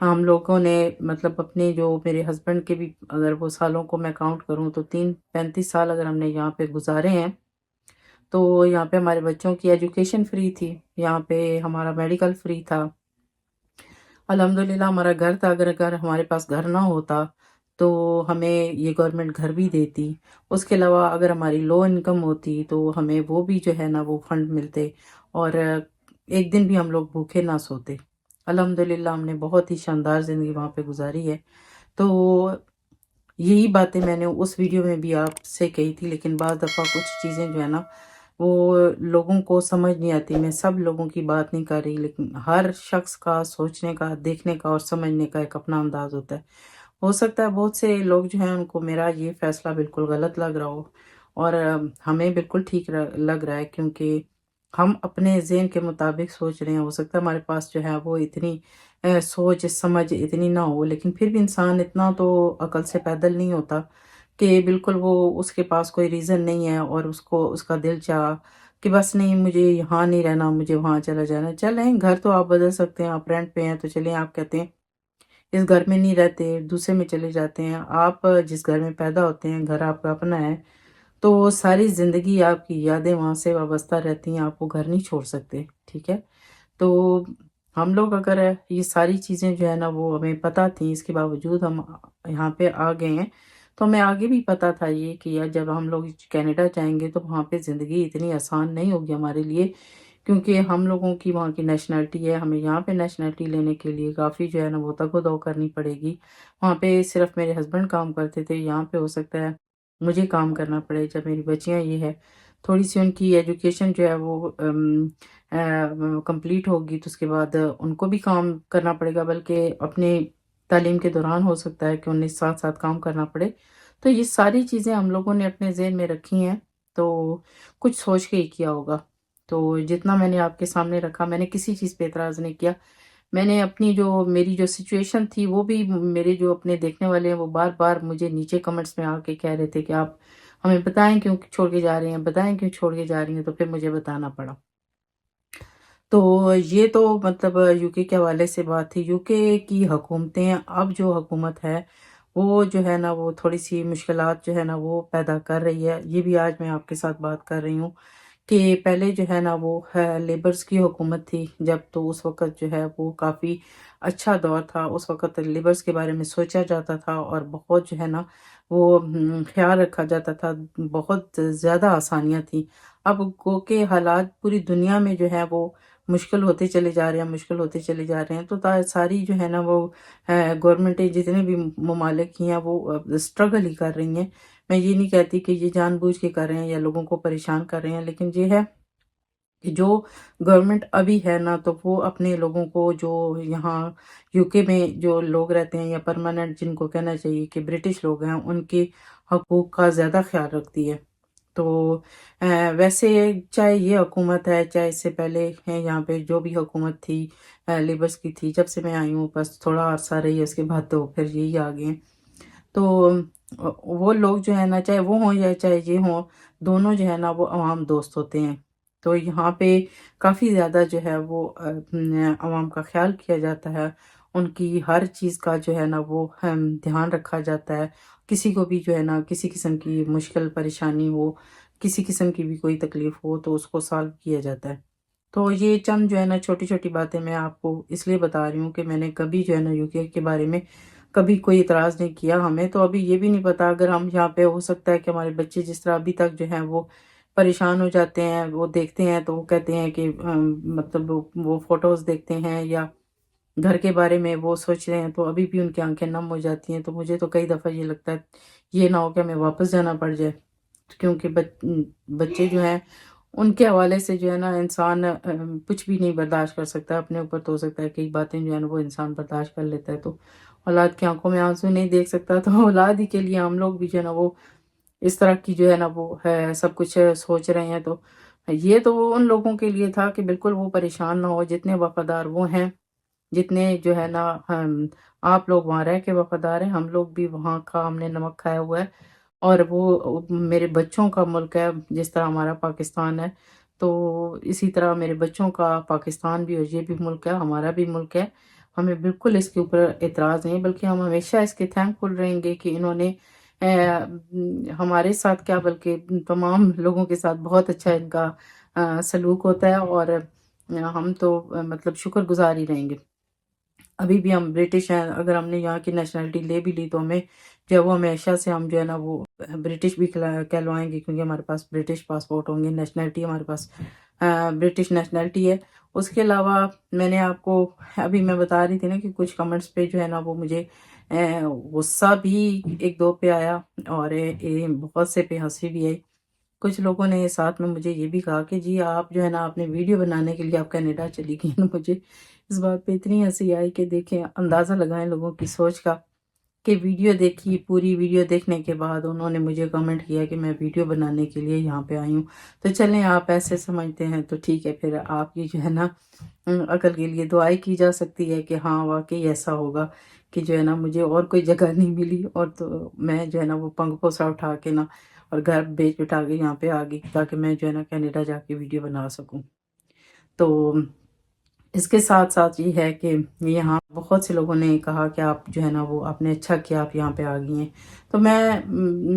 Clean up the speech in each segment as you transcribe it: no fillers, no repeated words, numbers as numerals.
ہم لوگوں نے مطلب اپنے جو میرے ہسبینڈ کے بھی اگر وہ سالوں کو میں کاؤنٹ کروں تو 35 سال اگر ہم نے یہاں پہ گزارے ہیں، تو یہاں پہ ہمارے بچوں کی ایجوکیشن فری تھی، یہاں پہ ہمارا میڈیکل فری تھا، الحمدللہ ہمارا گھر تھا۔ اگر ہمارے پاس گھر نہ ہوتا تو ہمیں یہ گورنمنٹ گھر بھی دیتی، اس کے علاوہ اگر ہماری لو انکم ہوتی تو ہمیں وہ بھی جو ہے نا وہ فنڈ ملتے، اور ایک دن بھی ہم لوگ بھوکے نہ سوتے۔ الحمدللہ ہم نے بہت ہی شاندار زندگی وہاں پہ گزاری ہے۔ تو یہی باتیں میں نے اس ویڈیو میں بھی آپ سے کہی تھی، لیکن بعض دفعہ کچھ چیزیں جو ہے نا وہ لوگوں کو سمجھ نہیں آتی۔ میں سب لوگوں کی بات نہیں کر رہی، لیکن ہر شخص کا سوچنے کا، دیکھنے کا اور سمجھنے کا ایک اپنا انداز ہوتا ہے۔ ہو سکتا ہے بہت سے لوگ جو ہیں ان کو میرا یہ فیصلہ بالکل غلط لگ رہا ہو، اور ہمیں بالکل ٹھیک لگ رہا ہے، کیونکہ ہم اپنے ذہن کے مطابق سوچ رہے ہیں۔ ہو سکتا ہے ہمارے پاس جو ہے وہ اتنی سوچ سمجھ اتنی نہ ہو، لیکن پھر بھی انسان اتنا تو عقل سے پیدل نہیں ہوتا کہ بالکل وہ اس کے پاس کوئی ریزن نہیں ہے اور اس کو اس کا دل چاہ کہ بس نہیں مجھے یہاں نہیں رہنا، مجھے وہاں چلا جانا۔ چلیں گھر تو آپ بدل سکتے ہیں، آپ رینٹ پہ ہیں تو چلیں، آپ کہتے ہیں اس گھر میں نہیں رہتے دوسرے میں چلے جاتے ہیں۔ آپ جس گھر میں پیدا ہوتے ہیں، گھر آپ کا اپنا ہے، تو ساری زندگی آپ کی یادیں وہاں سے وابستہ رہتی ہیں، آپ وہ گھر نہیں چھوڑ سکتے، ٹھیک ہے؟ تو ہم لوگ اگر یہ ساری چیزیں جو ہے نا وہ ہمیں پتہ تھیں، اس کے باوجود ہم یہاں پہ آ گئے ہیں، تو ہمیں آگے بھی پتہ تھا یہ کہ یار جب ہم لوگ کینیڈا جائیں گے تو وہاں پہ زندگی اتنی آسان نہیں ہوگی ہمارے لیے، کیونکہ ہم لوگوں کی وہاں کی نیشنلٹی ہے، ہمیں یہاں پہ نیشنلٹی لینے کے لیے کافی جو ہے نا وہ تگ و دو کرنی پڑے گی۔ وہاں پہ صرف میرے ہسبینڈ کام کرتے تھے، یہاں پہ ہو سکتا ہے مجھے کام کرنا پڑے۔ جب میری بچیاں یہ ہے تھوڑی سی ان کی ایجوکیشن جو ہے وہ کمپلیٹ ہوگی تو اس کے بعد ان کو بھی کام کرنا پڑے گا، بلکہ اپنے تعلیم کے دوران ہو سکتا ہے کہ انہیں ساتھ ساتھ کام کرنا پڑے۔ تو یہ ساری چیزیں ہم لوگوں نے اپنے ذہن میں رکھی ہیں، تو کچھ سوچ کے ہی کیا ہوگا۔ تو جتنا میں نے آپ کے سامنے رکھا، میں نے کسی چیز پہ اعتراض نہیں کیا۔ میں نے اپنی میری جو سچویشن تھی وہ بھی، میرے جو اپنے دیکھنے والے ہیں وہ بار بار مجھے نیچے کمنٹس میں آ کے کہہ رہے تھے کہ آپ ہمیں بتائیں کیوں چھوڑ کے جا رہے ہیں، بتائیں کیوں چھوڑ کے جا رہی ہیں، تو پھر مجھے بتانا پڑا۔ تو یہ تو مطلب یوکے کے حوالے سے بات تھی۔ یوکے کی حکومتیں، اب جو حکومت ہے وہ جو ہے نا وہ تھوڑی سی مشکلات جو ہے نا وہ پیدا کر رہی ہے۔ یہ بھی آج میں آپ کے ساتھ بات کر رہی ہوں کہ پہلے جو ہے نا وہ لیبرز کی حکومت تھی جب، تو اس وقت جو ہے وہ کافی اچھا دور تھا۔ اس وقت لیبرز کے بارے میں سوچا جاتا تھا اور بہت جو ہے نا وہ خیال رکھا جاتا تھا، بہت زیادہ آسانیاں تھیں۔ اب گو کے حالات پوری دنیا میں جو ہے وہ مشکل ہوتے چلے جا رہے ہیں، مشکل ہوتے چلے جا رہے ہیں، تو ساری جو ہے نا وہ گورنمنٹیں جتنے بھی ممالک کی ہیں وہ اسٹرگل ہی کر رہی ہیں۔ میں یہ نہیں کہتی کہ یہ جان بوجھ کے کر رہے ہیں یا لوگوں کو پریشان کر رہے ہیں، لیکن یہ ہے کہ جو گورنمنٹ ابھی ہے نا تو وہ اپنے لوگوں کو، جو یہاں یوکے میں جو لوگ رہتے ہیں یا پرماننٹ جن کو کہنا چاہیے کہ برٹش لوگ ہیں، ان کے حقوق کا زیادہ خیال رکھتی ہے۔ تو ویسے چاہے یہ حکومت ہے، چاہے اس سے پہلے یہاں پہ جو بھی حکومت تھی لیبرز کی تھی، جب سے میں آئی ہوں بس تھوڑا عرصہ رہی ہے، اس کے بعد تو پھر یہی آ گئے ہیں۔ تو وہ لوگ جو ہے نا، چاہے وہ ہوں یا چاہے یہ ہوں، دونوں جو ہے نا وہ عوام دوست ہوتے ہیں۔ تو یہاں پہ کافی زیادہ جو ہے وہ عوام کا خیال کیا جاتا ہے، ان کی ہر چیز کا جو ہے نا وہ دھیان رکھا جاتا ہے۔ کسی کو بھی جو ہے نا کسی قسم کی مشکل پریشانی ہو، کسی قسم کی بھی کوئی تکلیف ہو تو اس کو سالو کیا جاتا ہے۔ تو یہ چند جو ہے نا چھوٹی چھوٹی باتیں میں آپ کو اس لیے بتا رہی ہوں کہ میں نے کبھی جو ہے نا یوکے کے بارے میں کبھی کوئی اعتراض نہیں کیا۔ ہمیں تو ابھی یہ بھی نہیں پتا، اگر ہم یہاں پہ، ہو سکتا ہے کہ ہمارے بچے جس طرح ابھی تک جو ہیں وہ پریشان ہو جاتے ہیں، وہ دیکھتے ہیں تو وہ کہتے ہیں کہ مطلب وہ فوٹوز دیکھتے ہیں یا گھر کے بارے میں وہ سوچ رہے ہیں تو ابھی بھی ان کی آنکھیں نم ہو جاتی ہیں۔ تو مجھے تو کئی دفعہ یہ لگتا ہے یہ نہ ہو کہ ہمیں واپس جانا پڑ جائے، کیونکہ بچے جو ہیں ان کے حوالے سے جو ہے نا انسان کچھ بھی نہیں برداشت کر سکتا۔ اپنے اوپر تو ہو سکتا ہے کئی باتیں جو ہے نا وہ انسان برداشت کر لیتا ہے، تو اولاد کی آنکھوں میں آنسو نہیں دیکھ سکتا، تو اولاد ہی کے لیے ہم لوگ بھی جو ہے نا وہ اس طرح کی جو ہے نا وہ ہے سب کچھ سوچ رہے ہیں۔ تو یہ تو وہ ان لوگوں کے لیے تھا کہ بالکل وہ پریشان نہ ہو، جتنے وفادار وہ ہیں، جتنے جو ہے نا آپ لوگ وہاں رہ کے وفادار ہیں، ہم لوگ بھی وہاں کا ہم نے نمک کھایا ہوا ہے، اور وہ میرے بچوں کا ملک ہے جس طرح ہمارا پاکستان ہے، تو اسی طرح میرے بچوں کا پاکستان بھی، اور یہ بھی ملک ہے، ہمارا بھی ملک ہے۔ ہمیں بالکل اس کے اوپر اعتراض نہیں ہے، بلکہ ہم ہمیشہ اس کے تھینکفل رہیں گے کہ انہوں نے ہمارے ساتھ کیا بلکہ تمام لوگوں کے ساتھ بہت اچھا ان کا سلوک ہوتا ہے، اور ہم تو مطلب شکر گزار ہی رہیں گے۔ ابھی بھی ہم برٹش ہیں، اگر ہم نے یہاں کی نیشنلٹی لے بھی لی تو ہمیں جو ہے وہ ہمیشہ سے ہم جو ہے نا وہ برٹش بھی کہلوائیں گے، کیونکہ ہمارے پاس برٹش پاسپورٹ ہوں گے، نیشنلٹی ہمارے پاس برٹش نیشنلٹی ہے۔ اس کے علاوہ میں نے آپ کو ابھی میں بتا رہی تھی نا کہ کچھ کمنٹس پہ جو ہے نا وہ مجھے غصہ بھی ایک دو پہ آیا، اور بہت سے پہ ہنسی بھی آئی۔ کچھ لوگوں نے ساتھ میں مجھے یہ بھی کہا کہ جی آپ جو ہے نا اپنے ویڈیو بنانے کے لیے آپ کینیڈا چلی گئی ہیں۔ مجھے اس بات پہ اتنی ہنسی آئی کہ دیکھیں، اندازہ لگائیں لوگوں کی سوچ کا، کہ ویڈیو دیکھی، پوری ویڈیو دیکھنے کے بعد انہوں نے مجھے کمنٹ کیا کہ میں ویڈیو بنانے کے لیے یہاں پہ آئی ہوں۔ تو چلیں، آپ ایسے سمجھتے ہیں تو ٹھیک ہے، پھر آپ کی جو ہے نا عقل کے لیے دعائیں کی جا سکتی ہے کہ ہاں واقعی ایسا ہوگا کہ جو ہے نا مجھے اور کوئی جگہ نہیں ملی، اور تو میں جو ہے نا وہ پنگ پوسا اٹھا کے نا اور گھر بیچ اٹھا کے یہاں پہ آ گئی، تاکہ میں جو ہے نا کینیڈا جا کے ویڈیو بنا سکوں۔ تو اس کے ساتھ ساتھ یہ ہے کہ یہاں بہت سے لوگوں نے کہا کہ آپ جو ہے نا وہ آپ نے اچھا کیا، آپ یہاں پہ آ گئی ہیں۔ تو میں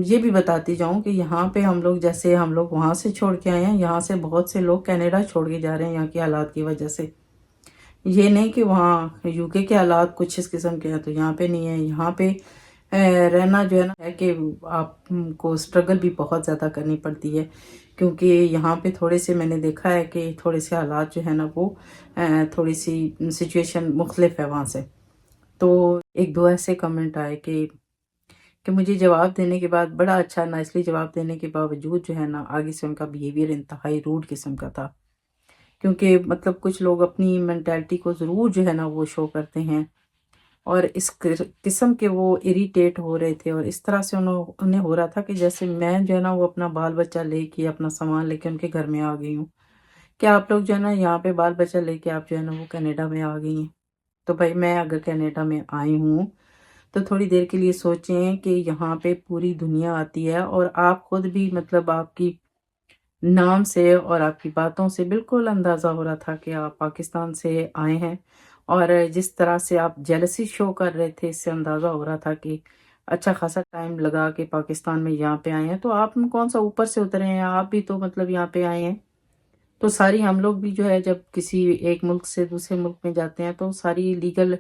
یہ بھی بتاتی جاؤں کہ یہاں پہ ہم لوگ، جیسے ہم لوگ وہاں سے چھوڑ کے آئے ہیں، یہاں سے بہت سے لوگ کینیڈا چھوڑ کے جا رہے ہیں یہاں کے حالات کی وجہ سے۔ یہ نہیں کہ وہاں یو کے حالات کچھ اس قسم کے ہیں تو یہاں پہ نہیں ہے۔ یہاں پہ رہنا جو ہے نا ہے کہ آپ کو سٹرگل بھی بہت زیادہ کرنی پڑتی ہے، کیونکہ یہاں پہ تھوڑے سے میں نے دیکھا ہے کہ تھوڑے سے حالات جو ہے نا وہ تھوڑی سی سچویشن مختلف ہے وہاں سے۔ تو ایک دو ایسے کمنٹ آئے کہ مجھے جواب دینے کے بعد بڑا اچھا نائسلی جواب دینے کے باوجود جو ہے نا آگے سے ان کا بیہیویئر انتہائی روڈ قسم کا تھا، کیونکہ مطلب کچھ لوگ اپنی مینٹیلٹی کو ضرور جو ہے نا وہ شو کرتے ہیں، اور اس قسم کے وہ اریٹیٹ ہو رہے تھے، اور اس طرح سے انہیں ہو رہا تھا کہ جیسے میں جو ہے نا وہ اپنا بال بچہ لے کے، اپنا سامان لے کے ان کے گھر میں آ گئی ہوں، کہ آپ لوگ جو ہے نا یہاں پہ بال بچہ لے کے آپ جو ہے نا وہ کینیڈا میں آ گئی ہیں۔ تو بھائی میں اگر کینیڈا میں آئی ہوں تو تھوڑی دیر کے لیے سوچیں کہ یہاں پہ پوری دنیا آتی ہے، اور آپ خود بھی مطلب آپ کی نام سے اور آپ کی باتوں سے بالکل اندازہ ہو رہا تھا کہ آپ پاکستان سے آئے ہیں، اور جس طرح سے آپ جیلسی شو کر رہے تھے اس سے اندازہ ہو رہا تھا کہ اچھا خاصا ٹائم لگا کے پاکستان میں یہاں پہ آئے ہیں۔ تو آپ کون سا اوپر سے اترے ہیں، آپ بھی تو مطلب یہاں پہ آئے ہیں۔ تو ساری ہم لوگ بھی جو ہے جب کسی ایک ملک سے دوسرے ملک میں جاتے ہیں تو ساری لیگل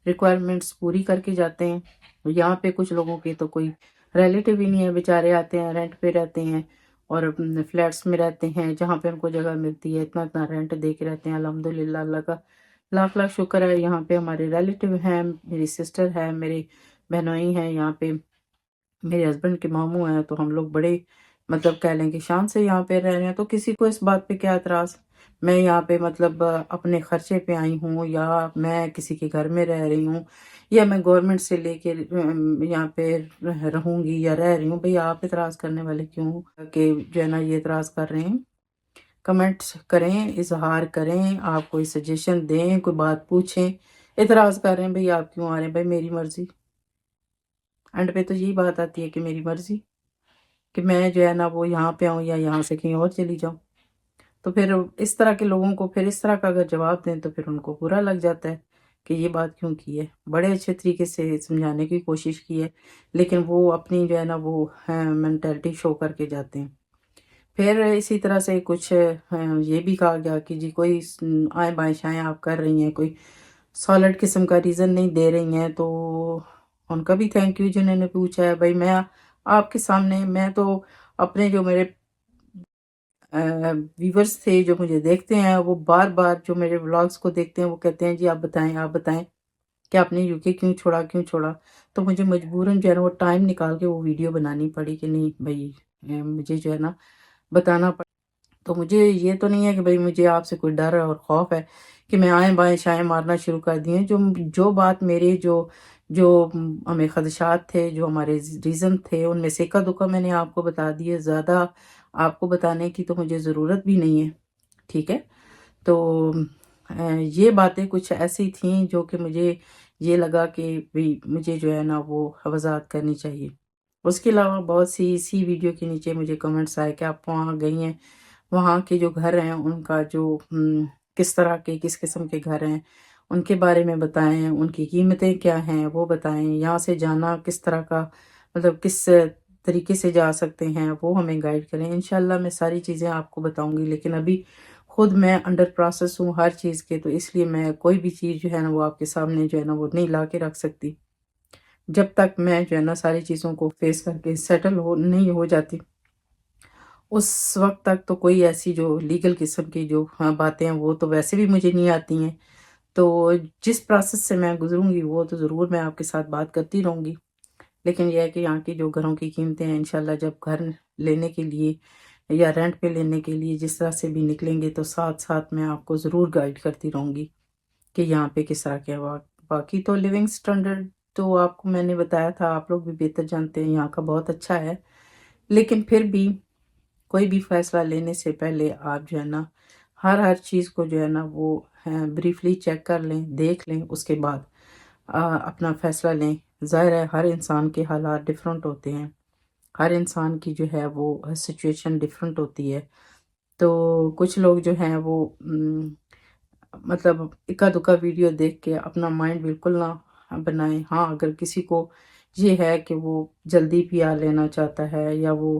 ریکوائرمنٹس پوری کر کے جاتے ہیں۔ یہاں پہ کچھ لوگوں کے تو کوئی ریلیٹیو ہی نہیں ہے، بیچارے آتے ہیں رینٹ پہ رہتے ہیں، اور فلیٹس میں رہتے ہیں جہاں پہ ان کو جگہ ملتی ہے، اتنا اتنا رینٹ دے کے رہتے ہیں۔ الحمدللہ اللہ کا لاکھ لاکھ شکر ہے، یہاں پہ ہمارے ریلیٹیو ہیں، میری سسٹر ہے، میرے بہنوئی ہیں یہاں پہ، میرے ہسبینڈ کے ماموں ہیں، تو ہم لوگ بڑے مطلب کہہ لیں کہ شان سے یہاں پہ رہ رہے ہیں۔ تو کسی کو اس بات پہ کیا اعتراض؟ میں یہاں پہ مطلب اپنے خرچے پہ آئی ہوں، یا میں کسی کے گھر میں رہ رہی ہوں، یا میں گورنمنٹ سے لے کے یہاں پہ رہوں گی یا رہ رہی ہوں، بھئی آپ اعتراض کرنے والے کیوں کہ جو ہے نا یہ اعتراض کر رہے ہیں؟ کمنٹس کریں، اظہار کریں، آپ کوئی سجیشن دیں، کوئی بات پوچھیں، اعتراض کر رہے ہیں بھئی آپ کیوں آ رہے ہیں؟ بھئی میری مرضی، اینڈ پہ تو یہی بات آتی ہے کہ میری مرضی، کہ میں جو ہے نا وہ یہاں پہ آؤں یا یہاں سے کہیں اور چلی جاؤں۔ تو پھر اس طرح کے لوگوں کو پھر اس طرح کا اگر جواب دیں تو پھر ان کو برا لگ جاتا ہے کہ یہ بات کیوں کی ہے۔ بڑے اچھے طریقے سے سمجھانے کی کوشش کی ہے، لیکن وہ اپنی جو ہے نا وہ مینٹلٹی شو کر کے جاتے ہیں۔ پھر اسی طرح سے کچھ یہ بھی کہا گیا کہ جی کوئی آئیں بائیں شائیں آپ کر رہی ہیں، کوئی سالڈ قسم کا ریزن نہیں دے رہی ہیں۔ تو ان کا بھی تھینک یو جنہوں نے پوچھا ہے۔ بھائی میں آپ کے سامنے، میں تو اپنے جو میرے ویورز تھے جو مجھے دیکھتے ہیں، وہ بار بار جو میرے ولاگز کو دیکھتے ہیں وہ کہتے ہیں جی آپ بتائیں، آپ بتائیں کہ آپ نے یو کے کیوں چھوڑا، کیوں چھوڑا۔ تو مجھے مجبوراً جو ہے نا وہ ٹائم نکال کے وہ ویڈیو بنانی پڑی کہ نہیں بھائی مجھے جو ہے نا بتانا پڑا۔ تو مجھے یہ تو نہیں ہے کہ بھائی مجھے آپ سے کوئی ڈر اور خوف ہے کہ میں آئیں بائیں شائیں مارنا شروع کر دی ہیں۔ جو بات میرے جو ہمیں خدشات تھے، جو ہمارے ریزن تھے، ان میں سے اکا دکا میں نے آپ کو بتا دیے، زیادہ آپ کو بتانے کی تو مجھے ضرورت بھی نہیں ہے، ٹھیک ہے۔ تو یہ باتیں کچھ ایسی تھیں جو کہ مجھے یہ لگا کہ بھی مجھے جو ہے نا وہ وضاحت کرنی چاہیے۔ اس کے علاوہ بہت سی اسی ویڈیو کے نیچے مجھے کمنٹس آئے کہ آپ وہاں گئی ہیں، وہاں کے جو گھر ہیں ان کا جو کس طرح کے کس قسم کے گھر ہیں، ان کے بارے میں بتائیں، ان کی قیمتیں کیا ہیں وہ بتائیں، یہاں سے جانا کس طرح کا، مطلب کس طریقے سے جا سکتے ہیں وہ ہمیں گائیڈ کریں۔ انشاءاللہ میں ساری چیزیں آپ کو بتاؤں گی، لیکن ابھی خود میں انڈر پروسیس ہوں ہر چیز کے، تو اس لیے میں کوئی بھی چیز جو ہے نا وہ آپ کے سامنے جو ہے نا وہ نہیں لا کے رکھ سکتی جب تک میں جو ہے نا ساری چیزوں کو فیس کر کے سیٹل نہیں ہو جاتی۔ اس وقت تک تو کوئی ایسی جو لیگل قسم کی جو باتیں ہیں وہ تو ویسے بھی مجھے نہیں آتی ہیں، تو جس پروسیس سے میں گزروں گی وہ تو ضرور میں آپ کے ساتھ بات کرتی رہوں گی۔ لیکن یہ ہے کہ یہاں کی جو گھروں کی قیمتیں ہیں انشاءاللہ جب گھر لینے کے لیے یا رینٹ پہ لینے کے لیے جس طرح سے بھی نکلیں گے تو ساتھ ساتھ میں آپ کو ضرور گائیڈ کرتی رہوں گی کہ یہاں پہ کس طرح کے باقی تو لیونگ سٹینڈرڈ تو آپ کو میں نے بتایا تھا، آپ لوگ بھی بہتر جانتے ہیں یہاں کا بہت اچھا ہے، لیکن پھر بھی کوئی بھی فیصلہ لینے سے پہلے آپ جو ہے نا ہر چیز کو جو ہے نا وہ بریفلی چیک کر لیں، دیکھ لیں، اس کے بعد اپنا فیصلہ لیں۔ ظاہر ہے ہر انسان کے حالات ڈیفرنٹ ہوتے ہیں، ہر انسان کی جو ہے وہ سچویشن ڈیفرنٹ ہوتی ہے، تو کچھ لوگ جو ہیں وہ مطلب اکا دکا ویڈیو دیکھ کے اپنا مائنڈ بالکل نہ بنائیں۔ ہاں اگر کسی کو یہ ہے کہ وہ جلدی PR لینا چاہتا ہے یا وہ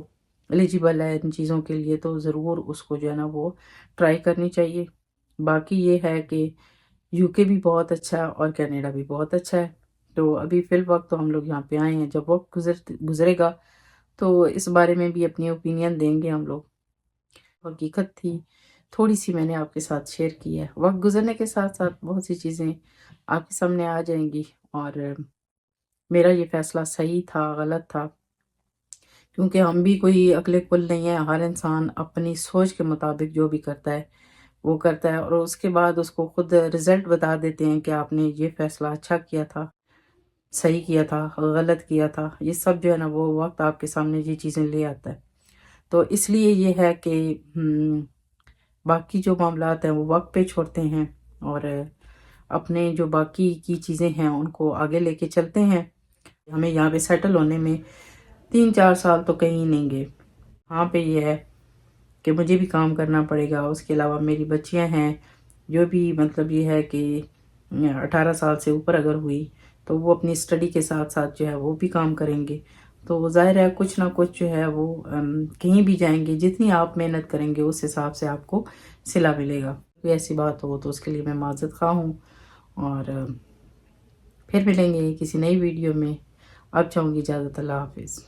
ایلیجیبل ہے ان چیزوں کے لیے تو ضرور اس کو جو ہے نا وہ ٹرائی کرنی چاہیے۔ باقی یہ ہے کہ UK بھی بہت اچھا ہے اور کینیڈا بھی بہت اچھا ہے، تو ابھی فی الوقت تو ہم لوگ یہاں پہ آئے ہیں، جب وقت گزرے گا تو اس بارے میں بھی اپنی اوپینین دیں گے ہم لوگ۔ حقیقت تھی تھوڑی سی میں نے آپ کے ساتھ شیئر کی ہے، وقت گزرنے کے ساتھ ساتھ بہت سی چیزیں آپ کے سامنے آ جائیں گی، اور میرا یہ فیصلہ صحیح تھا غلط تھا کیونکہ ہم بھی کوئی عقل کل نہیں ہے، ہر انسان اپنی سوچ کے مطابق جو بھی کرتا ہے وہ کرتا ہے، اور اس کے بعد اس کو خود رزلٹ بتا دیتے ہیں کہ آپ نے یہ فیصلہ اچھا کیا تھا، صحیح کیا تھا، غلط کیا تھا، یہ سب جو ہے نا وہ وقت آپ کے سامنے یہ چیزیں لے آتا ہے۔ تو اس لیے یہ ہے کہ باقی جو معاملات ہیں وہ وقت پہ چھوڑتے ہیں اور اپنے جو باقی کی چیزیں ہیں ان کو آگے لے کے چلتے ہیں۔ ہمیں یہاں پہ سیٹل ہونے میں 3-4 سال تو کہیں نہیں گئے، ہاں پہ یہ ہے کہ مجھے بھی کام کرنا پڑے گا، اس کے علاوہ میری بچیاں ہیں جو بھی مطلب یہ ہے کہ 18 سال سے اوپر اگر ہوئی تو وہ اپنی اسٹڈی کے ساتھ ساتھ جو ہے وہ بھی کام کریں گے، تو ظاہر ہے کچھ نہ کچھ جو ہے وہ کہیں بھی جائیں گے، جتنی آپ محنت کریں گے اس حساب سے آپ کو صلہ ملے گا۔ کوئی ایسی بات ہو تو اس کے لیے میں معذرت خواہ ہوں، اور پھر ملیں گے کسی نئی ویڈیو میں۔ اب چاہوں گی اجازت، اللہ حافظ۔